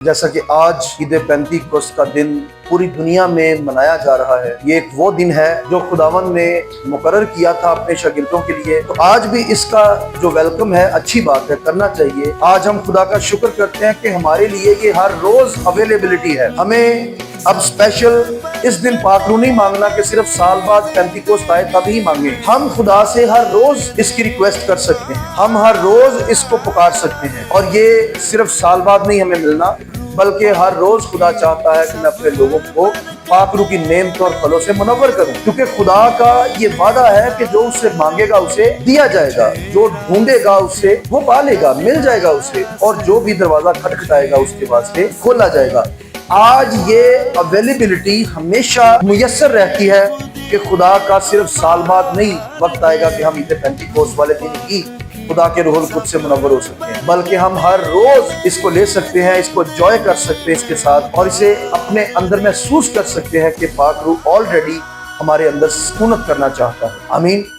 جیسا کہ آج عید پینتیکوست کا دن پوری دنیا میں منایا جا رہا ہے، یہ ایک وہ دن ہے جو خداوند نے مقرر کیا تھا اپنے شاگردوں کے لیے، تو آج بھی اس کا جو ویلکم ہے اچھی بات ہے، کرنا چاہیے۔ آج ہم خدا کا شکر کرتے ہیں کہ ہمارے لیے یہ ہر روز اویلیبلٹی ہے۔ ہمیں اب اسپیشل اس دن پاک روح نہیں مانگنا کہ صرف سال بعد پینتیکوست آئے تب ہی مانگیں۔ ہم خدا سے ہر روز اس کی ریکویسٹ کر سکتے ہیں، ہم ہر روز اس کو پکار سکتے ہیں، اور یہ صرف سال بعد نہیں ہمیں ملنا، بلکہ ہر روز خدا چاہتا ہے کہ میں اپنے لوگوں کو پاک روح کی نعمتوں اور پھلوں سے منور کروں، کیونکہ خدا کا یہ وعدہ ہے کہ جو اس سے مانگے گا اسے دیا جائے گا، جو ڈھونڈے گا اس سے وہ پالے گا، مل جائے گا اسے، اور جو بھی دروازہ کھٹکھٹائے گا اس کے واسطے کھولا جائے گا۔ آج یہ اویلیبلٹی ہمیشہ میسر رہتی ہے کہ خدا کا صرف سال بعد نہیں وقت آئے گا کہ ہم عید پینتیکوست والے دن ہی خدا کے روح القدس سے منور ہو سکتے ہیں، بلکہ ہم ہر روز اس کو لے سکتے ہیں، اس کو انجوائے کر سکتے ہیں اس کے ساتھ، اور اسے اپنے اندر محسوس کر سکتے ہیں کہ پاک روح آلریڈی ہمارے اندر سکونت کرنا چاہتا ہے۔ آمین۔